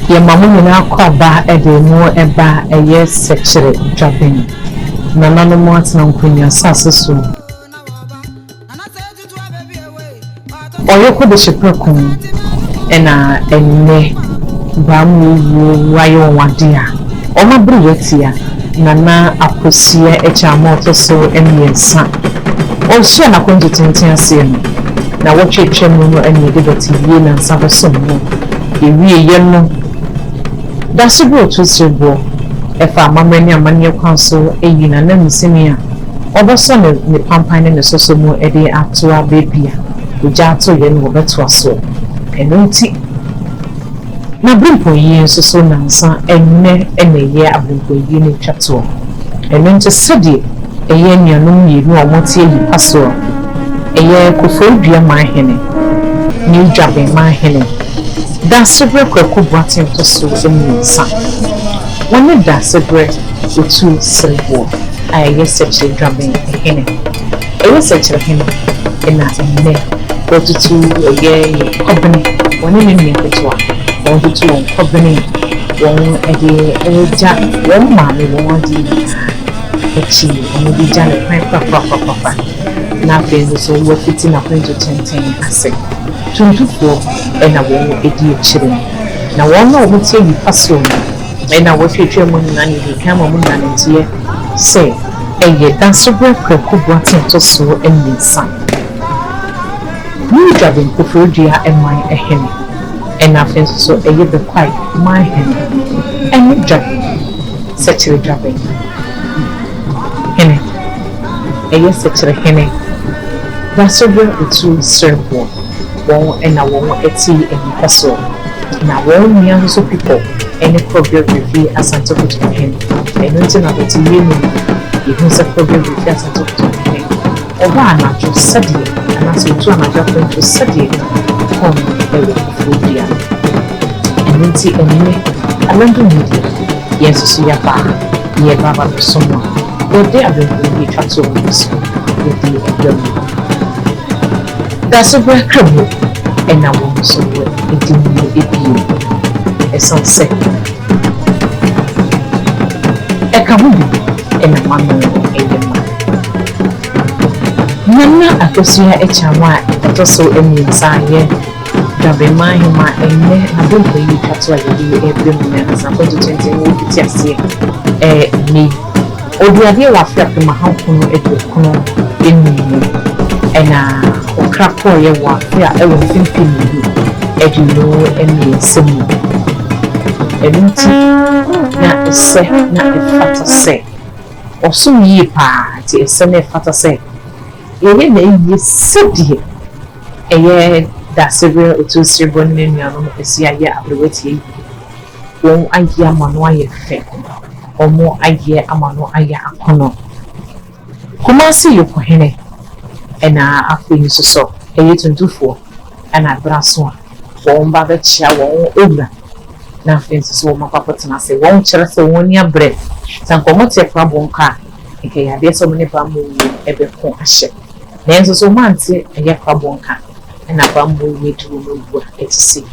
Your mamma now call back a day more about a year sexual Juaben. None of wants no queen sasso. Or you could be shipwrecking and ne Bamu, why you want dear. Or my brewetia, Nana Aposia, a charmoto so and your son. Oh, she and I going to Tintin. Now, what you chairman and you did it in and suffer some more. You really that's a good to Silbo. If I'm a many a council, a yin and then Simia. Over son of the pampine and the social more a day after our baby. The jato yen over to us so. And no tea. Now, bring for years so nansa and ne and a year of the unit chateau. And then to study a year near no you know what year you pass so. A year could fold dear my henny. New Juaben my henny. That's a break or could brought him to so in son. One that's a break with 2 silver. I guess such a Juaben a henny. I was such a henny in that neck. Go to 2 a year company. One in the one. 1 to 2 company. 1 a day a jack. 1 man won't do a cheese and be Janet papa. Nothing was so worth it in a point to 10 I say. 24 and I won't a dear children. Now, one more would say you pass on, and I will future money and you become a woman and dear. Say, a year dance a break could brought him to so and the son. You Juaben prefer dear and my a henny, and nothing so a year the quite my henny, and you Juaben, such a Juaben. Henny, a year such a henny. That's a break with 2 silver. And I won't tea and hustle. Now, one young people, any program review as I talk to him, and nothing of it you use a program review as I talk to him. Or one not just study, and as you 2 another friend to study, come a food here. And then see me, Alandu Media, yes, so ya bar, ye baba to someone, or they are going to be trapped over this with the that's a break and I want so it didn't be a sunset. A kabubi and a mamma and a man. Nana, I could see a chama, but also a new sign here. Juaben my Hemaa and I don't believe you catch what you do every minute as I'm going to 20 minutes. Yes, me. Or the idea of the Mahakuno in me. And crap for your work, yeah, I was thinking you, and you know, and you sing. And not a say, not a fatter say, or so ye party, a sunny fatter say. Ye said ye, a year that's a real 2 silver in your see a year of the witty. Won't I hear Manoa fair, or more I hear a Mano I hear a corner. Come on, see you, Hiahene. And I feel so. A year to 24, and I brass one. Won't bother chair, won't over. Nothing so my papa to say, won't cherish the 1 year breath. Some commodity problem car. Okay, I did so many bamboo every corner ship. There's so much a year problem car, and a bamboo way to remove what it's see.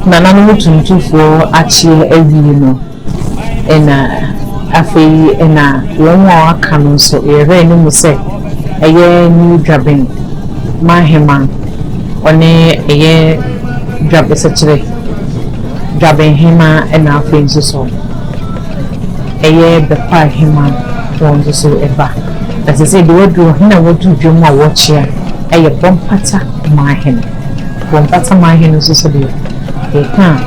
Nana no Otumfuo achi ewi no ena afei ena won wa aka no so ere no mu se eye ni Juaben ma Hemaa one eye Juaben sechere Juaben Hemaa ena afei nso so eye the pa Hemaa won so eba as I say the word hina wodu dwom a wochia eye bompata ma Hemaa bompata ma Hemaa so de eka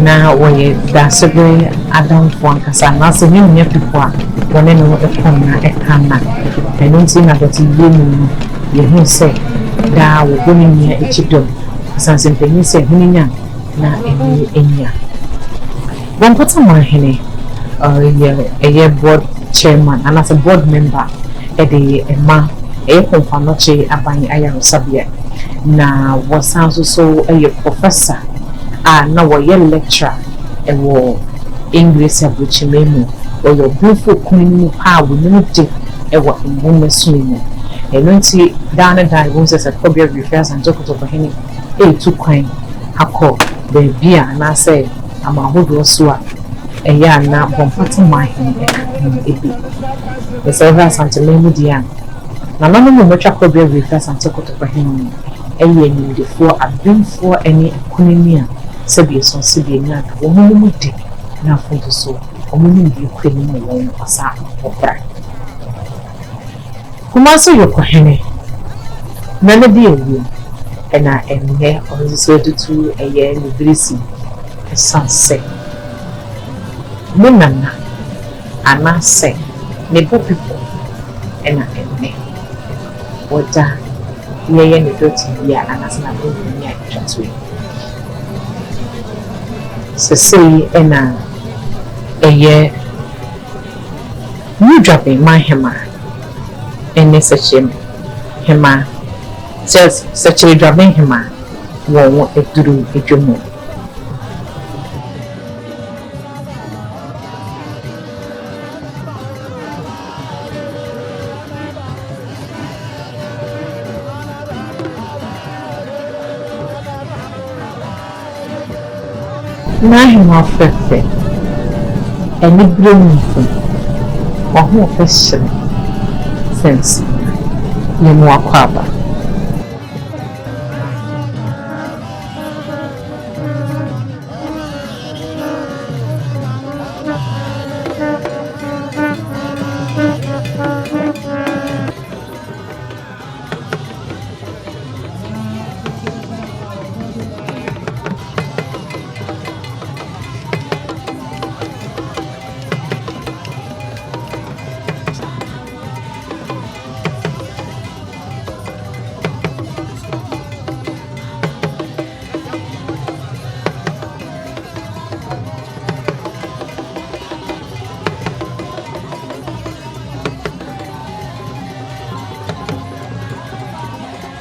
na woye da sebe adam for ankasa na so him nya people a wone no ekon na eka na enunti na doti yemu ye hu se da wo goni nya echidom sanse penyi se huninya na eni enya bompata ma Hemaa ye board chairman and as a board member the Hemaa konfanoche aban ayarosabia na wasanso so professor na woye lecturer ewo English abuchimemu oyo beautiful queen pa wonu de ewo ngome sumu enunti dana won se kobia refers and jokoto bahini tu kwan akọ be bia na say amahodo so a eya na bompata ma Hemaa ebi the several santelemu dia na nanu mo metwa kobia refers and jokoto bahini eye ni defo abinfo eni kunini a sebi so sebi nya da wo mu de na foto so omuni bi kwani mo won asa opra kuma so yokohene na ne bi ewu ena enne on so tutu eye ni dresi sanse munana ana se ne bo people ena enne oda yeye ni doti bia anasana bo ni ya twatwe say ena eye new Juaben ma Hemaa ene sechem Hemaa says sechere Juaben Hemaa wo eduru edwomo na Hemaa fefe eni bremfu oho official sense ye mo akwaba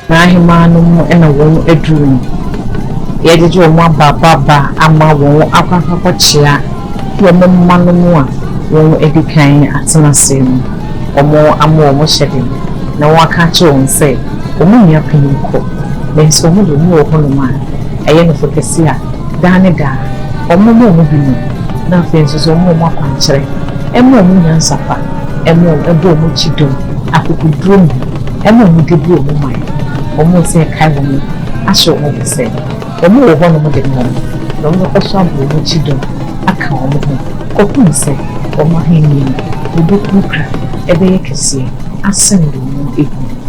na Hemaa no mo ena won eduru ye jeje o mo baba ama won akwakwachia ye mo manu mu a won edikan atena sem omo ama omo hyede na waka che won se omo nya paniko na so mo do mu wo hono ma eye no fokesi a da ne da omo mo bi no na fe so mo akwankyere emo mo nya nsapa emo edo mo chidom akukudrum emo mo debu omo mai omo se kai wo asho mo se omo wo hono mo de mo no mo ko so abu mo chidom aka omo ho ko kun se omo hini obo kukra ebe yekese asendo mo ebu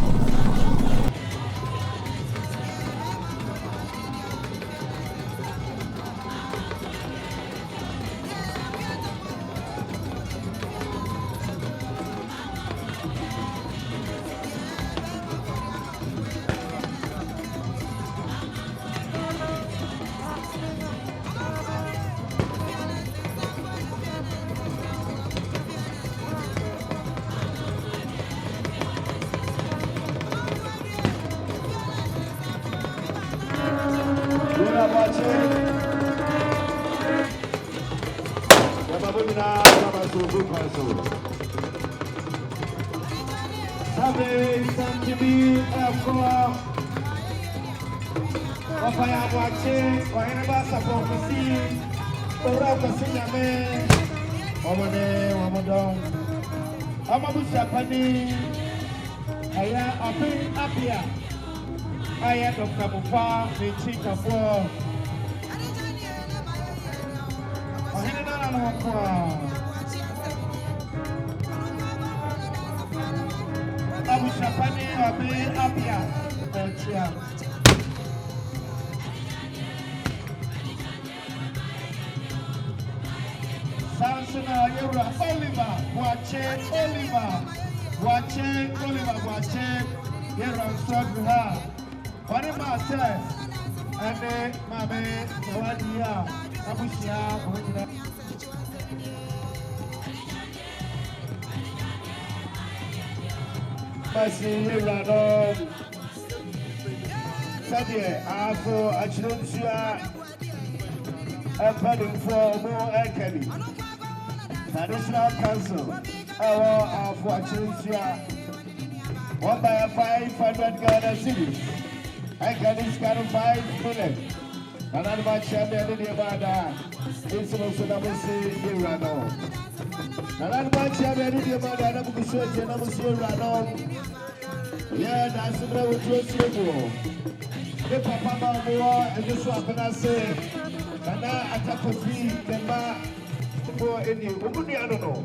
Wafaya wache, waheneba sapofisi, ora kasinyame, omone, wamodong, amabusapani, aya apin apia, aya dokamufa, nichika fo, waheneba na wakwa, amabusapani, apin apia, ochia. Sansona Yura Oliver, Wache, Yura Sodra, Wanima says, and Mame, Tawadia, Abushia, Basi Yura, Sadia, Afo, Achunsia, and Padding for more Ekeli. Traditional Council, our fortunes here. 1 by 500 Ghana cities. I can discount 5 million. Another match I made in the Bada. It's also number 6 in Rano. Another match I made in the Bada. Number 6 in Rano. Yeah, that's the way we trust you. The Papa Moa and the swap and I say, and I attack a fee, the man. Any woman, I don't know.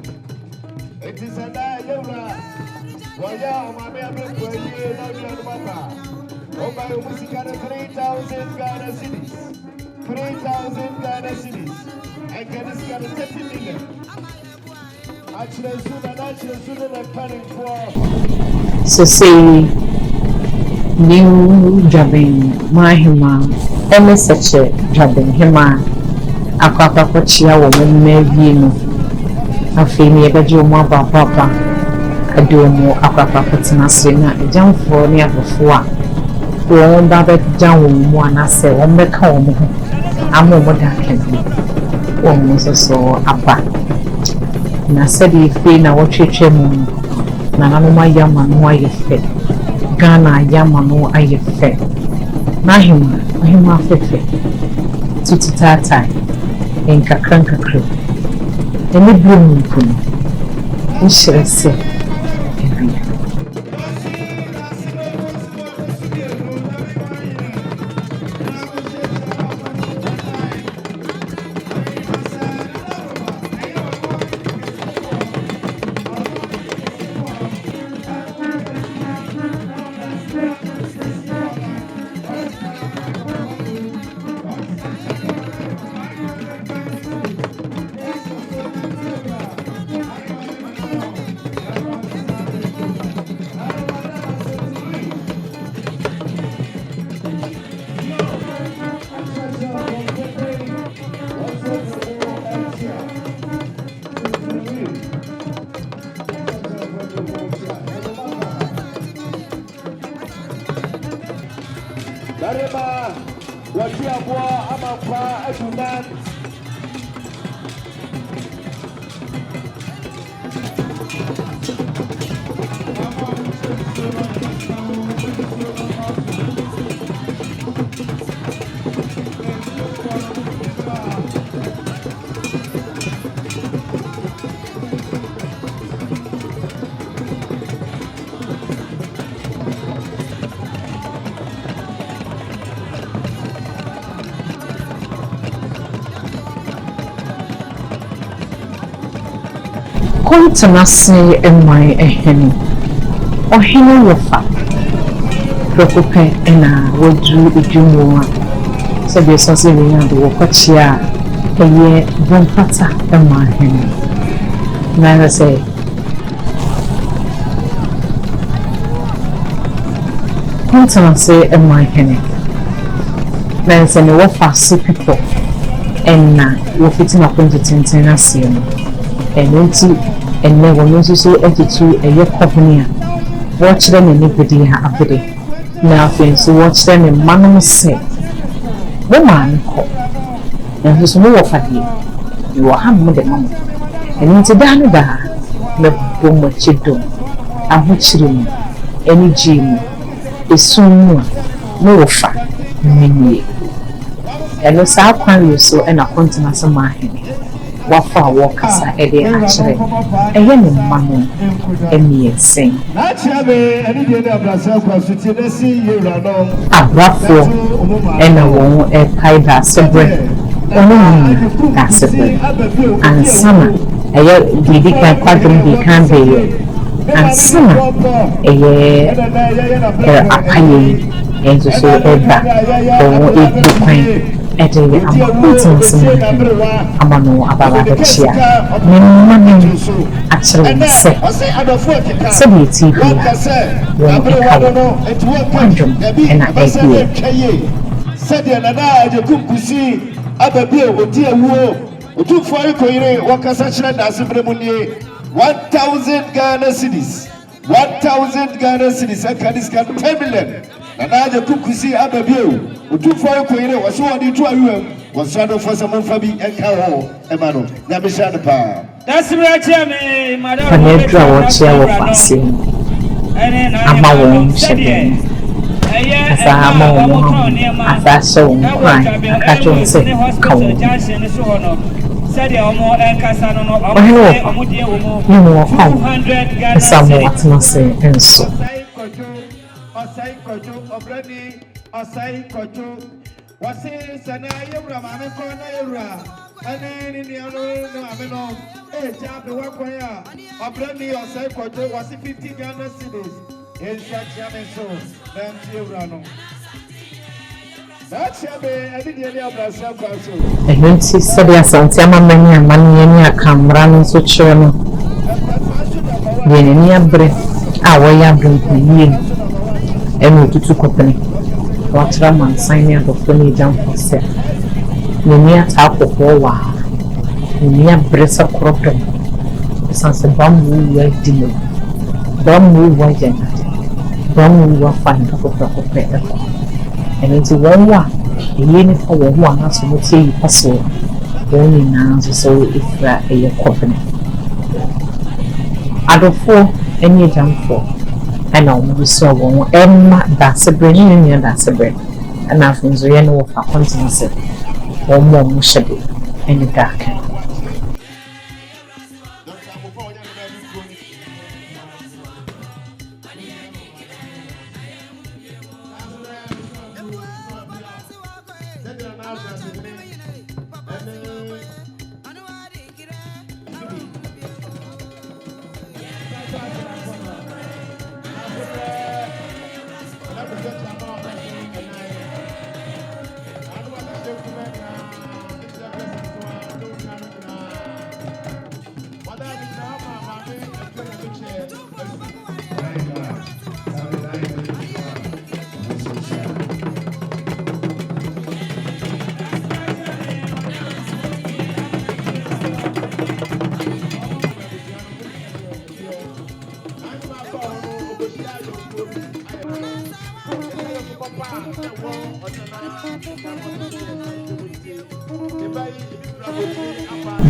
It is a Yura. Waya, Mamma, for a year, now you are Papa. Oh, my music at 3,000 Ghana cities. 3,000 Ghana cities. I can discount 30 million. Actually, sooner than planning for. So, say, new Juaben, my Hemaa, and such a Juaben, Hemaa. Akwa kwa chia wo mmevi no afeni ebeje omo papa adomo akwa tena se na ejamfo ne afofo a wo ba be jan wo mu anase wo meka wo ho amo mo da kabi wo mo so apa na sedi fe na wo twetwe mu na nanu ma yama no ayefe Ghana yama no ayefe na hima fefe tutitata in kakranka crew. And we bring you in Sherese. Darema, Wakiabwa, Amapa, Ajunan. Tenase my Hiahene or Hemaa Wafa Procope and I would do the Jumua. So the Sosirian the Wakachia a year Bompata and my Hiahene. Neither say Tenase and my Hiahene. Then say no Wafa see people and we're fitting up into Tintinasi and into. And never knows so attitude a your company. Watch them in anybody happening. Now, so watch them in Manama say, Woman, and who's more of a year. You are hammered at home. And into Danada, the boom what you do. And which room, any gym is soon more fat. mini. And the South Korea so and a continent of my what for walkers are a day actually. A young man and me sing. A raffle and a wong a pie that's a bread. Oh, that's a bread. And summer, a lady can quadrum can be. And summer, a year a pie and to show that or a good pine. Ede amakuti nsema amano ababa chia mema actually say so the TV when quantum and idea said the nana de kumkusi ababi odi awuo Otumfuo koyire wakasa chira da asibremuni 1000 Ghana cedis 1000 Ghana cedis akadis kan 10 million nana de kumkusi ababi Otumfuo koyire waso odi to awuo wasado for some fabi enkawo emano nyamishana pa that's right me madam Panedra watchia wo fasi ama wo shebe asa ama wo asa so kwai akacho se kawo said the omo enkasa no no omo die wo mo 200 Ghana samo atmose enso Osai kojo obrani osai kojo wasi sana yewra mame ko na yewra ani ni ano no ameno jabe wakwaya obrani osai kojo wasi 50 Ghana cedis in such so then yewra no that's yabe adi die abrasa kwaso ehenti sadia santi ama mani amani ni akamra no so chiro no yene ni abre awoya brinkuyi enu tutu kopene watra man sign out of the jam for set ni atako wa ni abresa kropen sanse bambu ya dino bambu wa jena bambu wa fan ko pe and it's one wa yeni for one na so mutie paso woni na so ifra e kopene adofo eni jam for and we saw one Emma that's a brain union that's a brain and nothing's real of a continence or more shadow in the dark.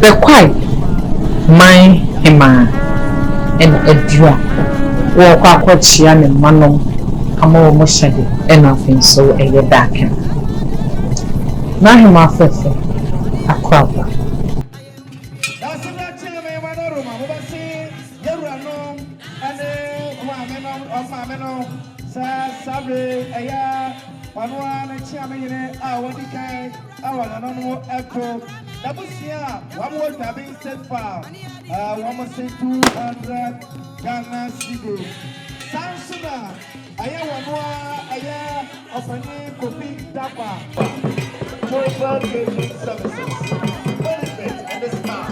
The quiet my Hemaa and Edra walk out Chian and Manon come over shadow and nothing so a darken. Now Hemaa Fefe a crop. Nabusia, one more having set far. One more say 200 Ghana cedis. Samsuna, I am one more, I am opening copy dapa. Mobile gaming services. Benefit and the smart.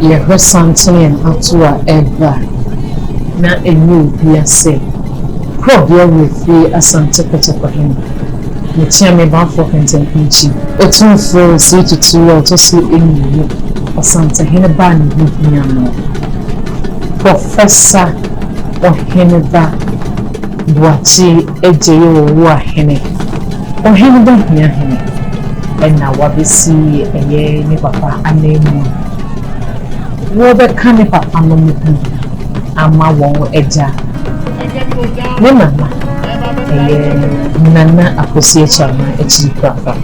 Yeah, her something and Atua ever. Not a new PSA. Probably with free a Santa Peta for him. The chairman bound for Kentucky. Otumfuo see to 2 or to sleep in you or Santa Hemaa with me. Professor or Hemaa Boachi Ejo Hiahene or Hemaa Hiahene. And now what we see a year ni papa a name. Robert Kane papa no mu ama won eja. Ne mama nana akosie chama echi papa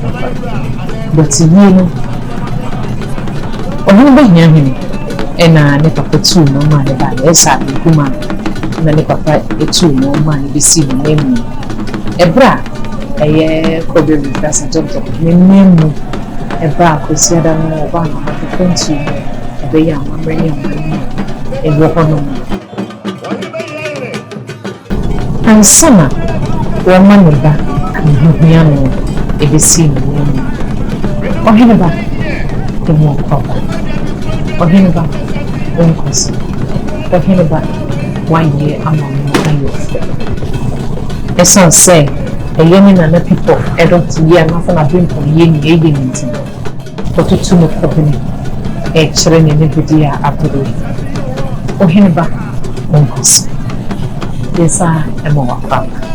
but you ohun be Hiahene ena ne papa tu no ma ne ba esa kuma na ne papa etu no ma ne bisi no nemu ebra kobe bi kasa tonto ne nemu ebra akosie da no ba no papa kontu ebe ya mamre ni ewo hono ansana woman ne ba ahihia no ebisi no nemu ohene ba emo papa ohene ba onkosi ohene ba 1 year among ayo esan say eyeni na people don't year na na bring for yeni nti otutu no problem chere ne ne bidia aburu ohene ba onkosi yesa emo wa papa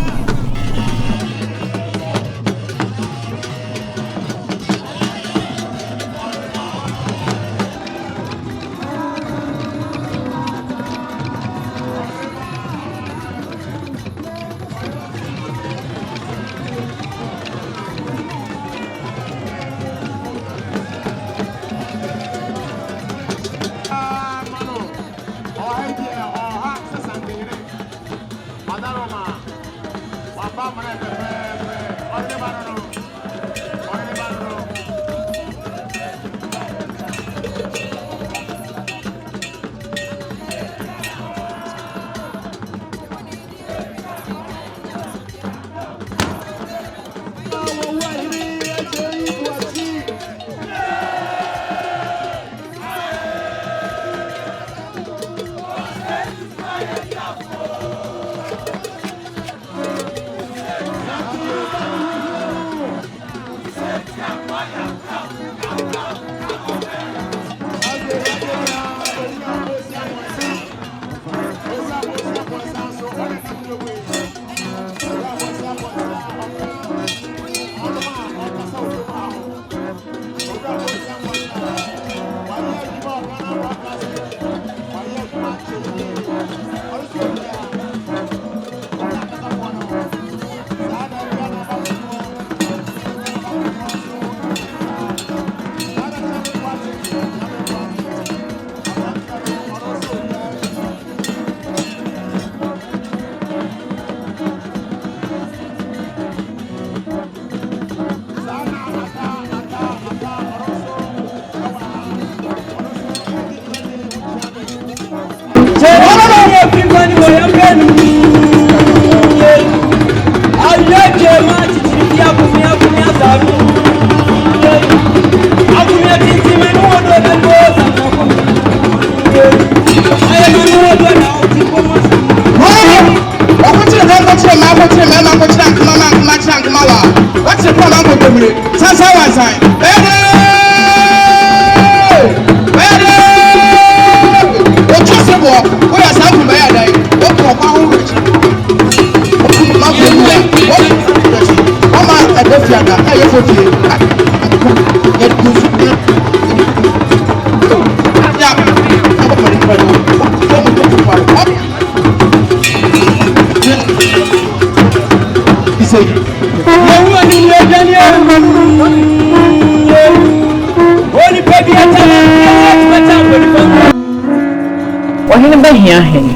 Hiahene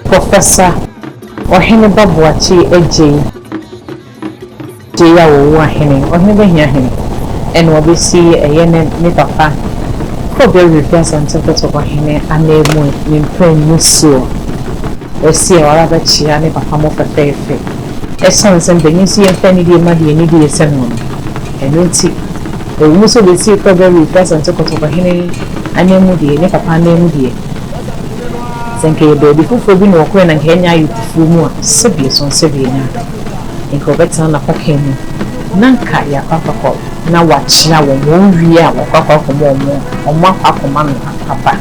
Professor Ohene Babuachi Eje Jeya wo ahene Ohene Hiahene and we see a yene ne papa probably representative of Ohene anemo nimpen musuo we see ora ba chia ne papa mo fefe eson sen benisi enfani di ma di ni di eseno enoti we muso we see probably representative of Ohene anemo di ne papa anemo di Senke baby fufu bi no kwe na Kenya yutufu mu a sebie son sebie nya enko beta na pakemu nanka ya papa na wachia wo wi a wo kwakwa komo omo akoma no papa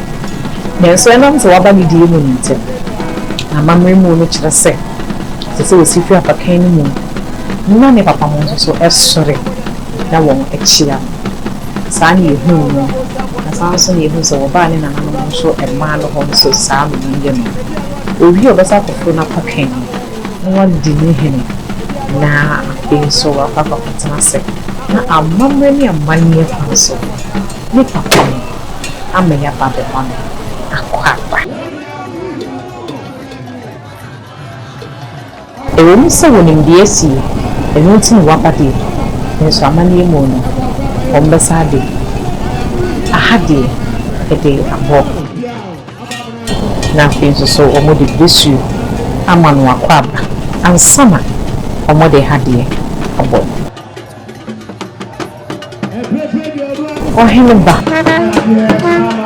na so enam so waba ni die mu nte na mamre mu no kire se se wo sifi apakenu mu na ne papa mo so esore na wo echia sani ehu no Sanso ni ehu so oba ni na no so e ma no ho so saa no ye no obi obesa kofo na paken one dinner na being so papa say na amamre ni amani so ni papa ameya papa one akwapa ewu se wonim de asi enu tin wapade nso amani mu no ombesade ahade ede abo na fin so omode besu amanu akwaba ansama omode hade abo ohine ba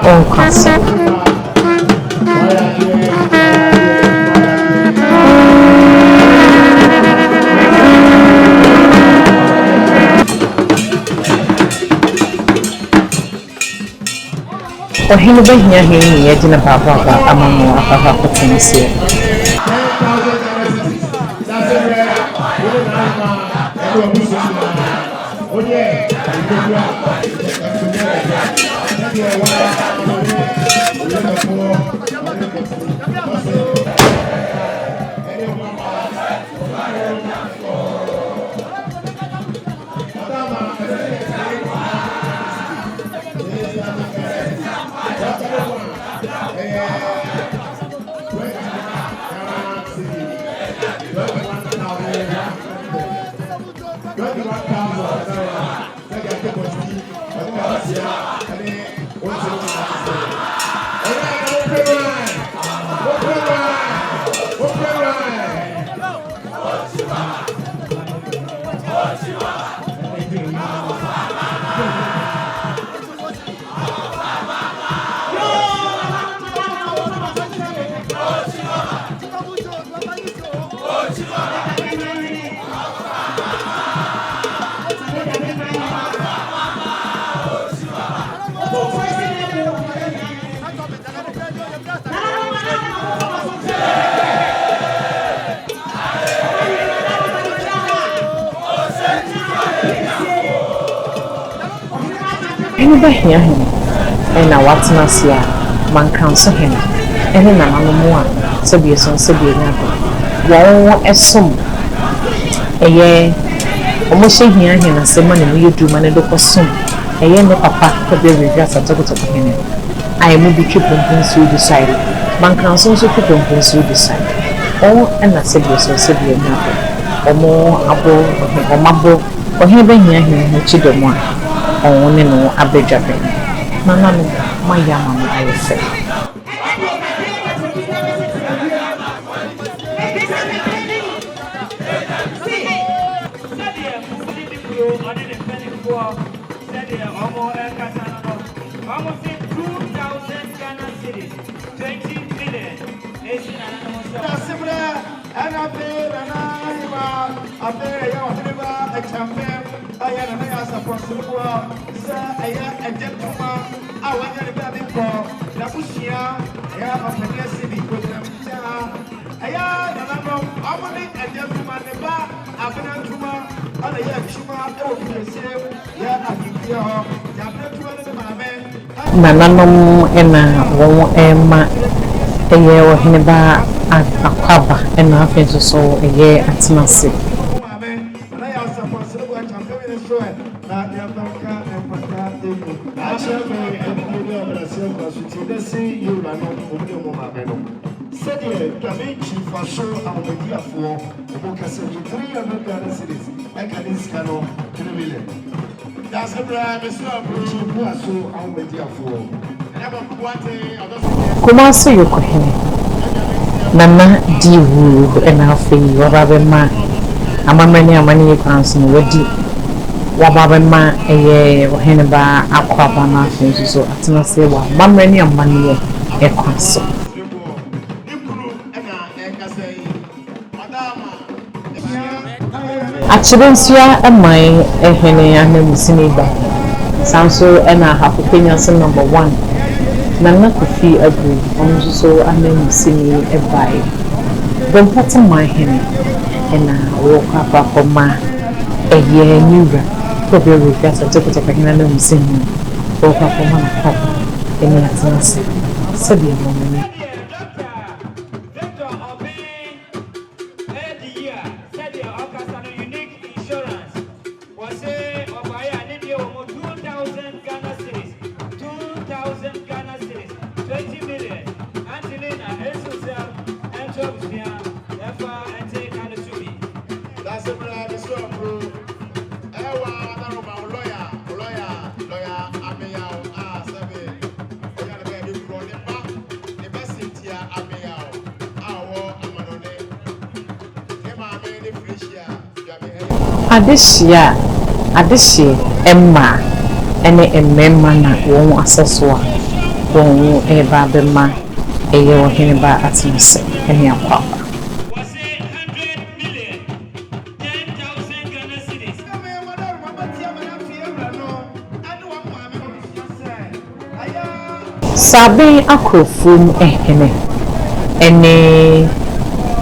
onkwasa ohine ba Hiahene ye dina baba amanu afafa potensi eni ba Hiahene ena watna sia mankanso hene ene na manomu a sebie so sebie nyado wo esom eye omo hye Hiahene na sema ne mu yeduma ne dokosom eye ne papa ko be regasa tokoto hene ai mu bi twepon so decide mankanso so twepon so decide o ena sebie so sebie nyado omo abo omabo ohene ba Hiahene ne chidomo a only no abrejabe mama no my mama I say Nananom ena wo ema eye ohene ba akwaba ena afenso so eye atimase Kuma so yokohene nana diwu ena afi wababema amamani amani kwanso no wadi wababema eye ohene ba akwaba na afi so atimase wa amamani amani ekwanso Achibensia amai ehene anemusini ba Samso ena hapopenya so number 1 Nana Kofi Abu onso anemusini ebai Bompata my hene ena woka papa ma eye nyura Kobe rugasa tokoto pakina anemusini woka papa ma papa eni atinase sabi amoni adehye emma ene emmemma na won aseso a won eba bema eye ohene ba atmose ene akwa sabe akrofum ehene ene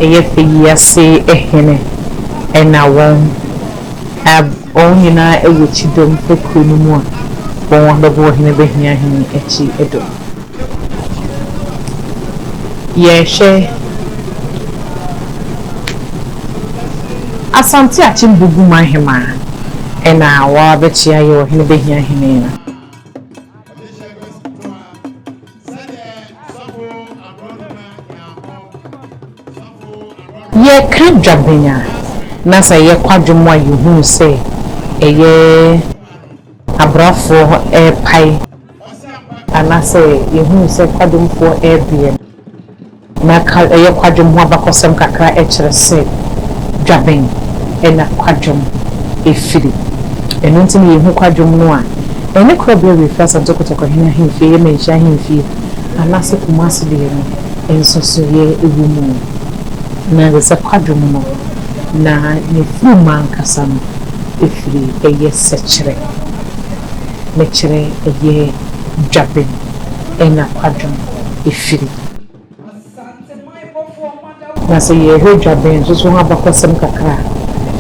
eye fiyase ehene ena won onyina ewuchidom fekunu mu a won dobo ohene behia hene echi edo yeshe asante achimbugu mahema ena wa bechia ye ohene behia hene na ye kan Juaben na say ye kwadwom a yehu se eye abrafo pai ana say yehu se kwadwomfo bie na ka eye kwadwom ho abakosem kakra kire se Juaben ena kwadwom efiri eno ntimi yehu kwadwom no a ene krobia refers to kotoko hina himfi ye menhia himfi ana se kumase de no enso so ye ewumu na the kwadwom no na ne fuma nkasa no efiri eye sechere mechere eye Juaben ena kwadwom efiri na se ye ho Juaben so ha bakosem kakra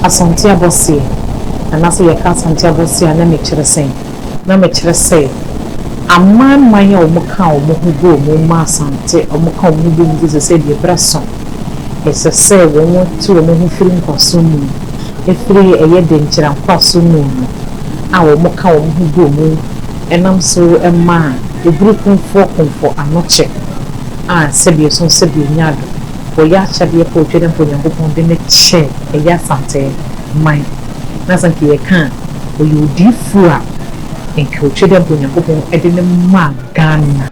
asante abosie ana se ye ka asante abosie na mechere sei amman manya omuka omuhugo mu ma asante omuka omuhugo mu se de braso ese se won tu omuhu firi nkwaso mu efiri eye de nkyira nkwaso mu a omuka omuhugo mu enam so emma ebruku konfo anoche a sebi so sebi nyado wo ya chade ko twede mpo nyankopon de ne che eye asante mai na sanki ye kan o yudi fua enke o twede mpo nyankopon ede ne ma Ghana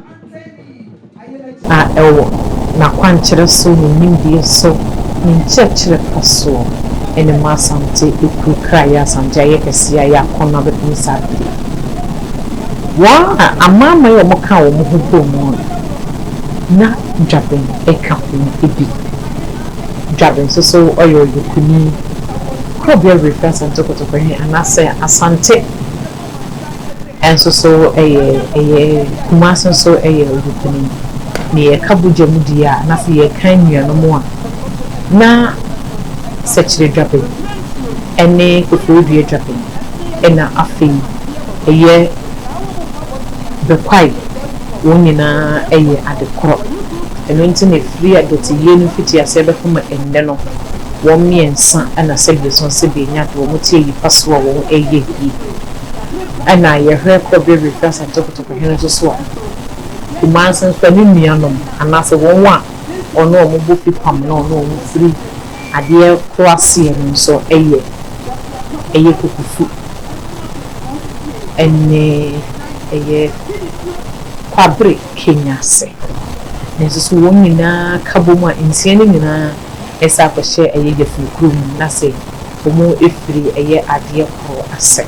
a ewo na kwankyere so ni nimdie so ni nkyekere paso ene ma asante ekukra ya asante aye kesia ya konna be sabi wa amama yo moka wo mo hubo mo na Juaben eka ko ebi Juaben so oyo yukuni krobia refers and to he anase asante enso so eye kumase so eye yukuni ni ekabuje mudia na se ye kan nuano mo a na sechere Juaben ene kokodie Juaben ena afi eye bekwai wonyina eye adekoro eno ntine free adoti yenu fiti asebe kuma ende no won miensa ana sebe so sebe nya do mo tie yi paso won eye yi ana ye hwe ko be refers and talk to hene so kumansan so ni nuanom ana se won wa ono mo bo pipam no no mo free ade kroasie no so eye kukufu ene eye kwabre Kenya se nso so wonyina kaboma insiane nyina esa kwhye eye yefukrum na se omo efiri eye ade ko ase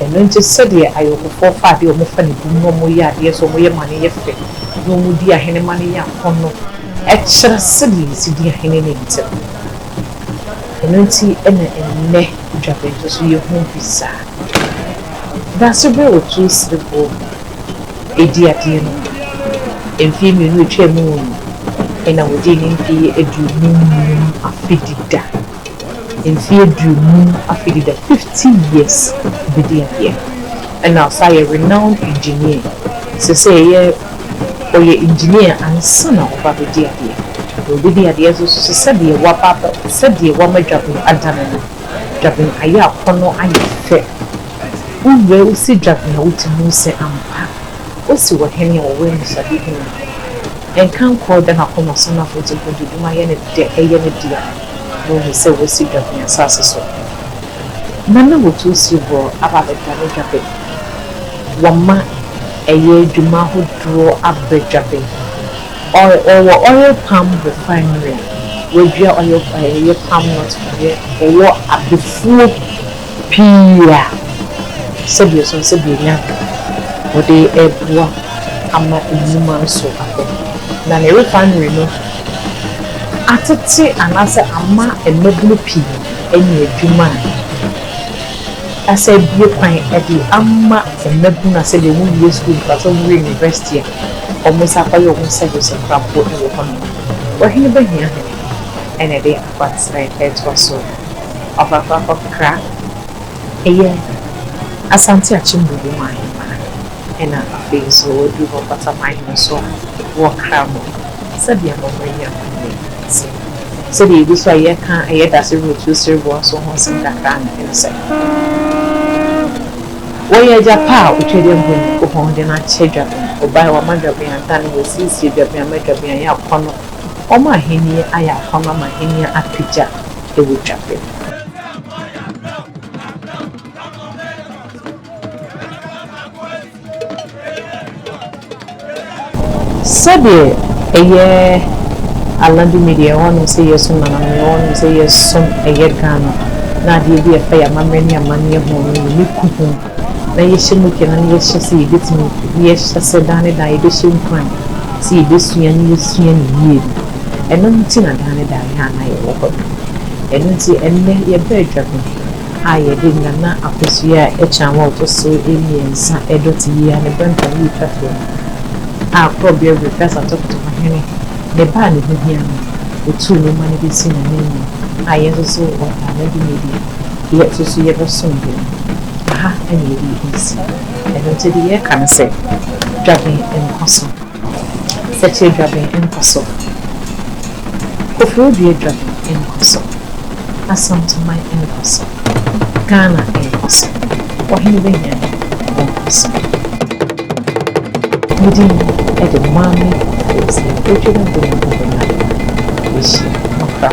eno nti sede ayokofo fa de omo fa ne bum omo ye ade so omo ye mane ye fe no mu di ahene mane ya kono ekira sede sidi ahene ne nti eno nti ene Juaben so ye hu bisa da so be o tu srebo edi ade no emfi mi no twemu ena wodi ni mfi edumu afidida emfi edumu afidida 50 years bidi ade ena say a renowned engineer say oye engineer ansana oba bidi ade bidi ade so sede wa papa sede wa ma Juaben adana no Juaben aya kono aye fe uwe usi Juaben utimu se ampa osi wo hene wo we nsabi hu enkan ko da na kono so na foto ko duduma ye ne de eye ne dia no se wo si Juaben asase so nana wo to si bo aba be tane Juaben wama eye duma ho dro abbe Juaben oil palm refinery wadua ɔyɛ palm nut ɔwɔ abefuo pii a sɛbi so sɛbi nya wɔde ɛboa ama nnwuma nso abɔ na ne refinery no atete anase ama mmabunu pii ɛne adwuma asa bie kwan ɛde ama mmabunu asɛ de wɔn yɛ school pasɔ wɔn university a wɔn sa kɔyɛ wɔn service krapo ɛwɔ hɔ no wɔhene bɛhia ɛna de akwatsra ɛtoa so ɔfafa kra ɛyɛ asante achimbudu mu ahema ɛna afei nso wɔdu hɔ pataman nso wɔkra mo sɛdeɛ mɔmɔyɛ akɔnyɛ sɛdeɛ ebi so a yɛka ɛyɛ dase rotu siriboɔ so ho nsɛm kakra no ɛnsɛ wɔyɛ agya pa a wotwa deɛ mbɔ ne kopɔn de no akyɛ dwaben ɔbae wɔma dwaben anta no wɔsiesie dwaben ama dwaben ayɛ akɔnɔ ɔma ahenni ayɛ akɔnɔ ama ahenni apagya ɛwɔ dwaben sɛdeɛ ɛyɛ Alandu Media wɔn sɛ yɛ som nanam wɔn sɛ yɛ som ɛyɛ Ghana na adeɛ bi ɛfɛ yɛ amammerɛ ne amanneɛ ho no ne kuhu na yɛhyɛ mu kena ne yɛhyɛ sɛ yɛbɛtumi yɛhyɛ sɛ dan ne dan yɛbɛhyɛ nkwan sɛ yɛbɛsua ne yɛsua ne yie ɛno nti na dan ne dan yɛ ana yɛwɔ hɔ ɛno nti ɛnnɛ yɛbɛɛ dwaben a yɛde nana akosua a ɛkyɛn wɔ ɔtɔ so mmiɛnsa ɛdɔte yie a ne bɛmpa ne yɛtwa fam a kɔɔbea refɛsa tɔkotɔkɔ hene ne baa ne ho hia no otu no ma ne bɛsi na n'anim a yɛn nso so wɔ Alandu Media yɛ nso so yɛbɛsom bi aha ɛna yɛde nsi ɛno nti de yɛka no sɛ dwaben nkɔ so sɛkyerɛ dwaben nkɔ so kofuro dua dwaben nkɔ so asantoman nkɔ so Ghana nkɔ so ɔhene bɛhia nkɔ so medin ɛde maame ɛsɛ ɔtwa no mbɔ ne mbɔ na ɛhyia ɔkra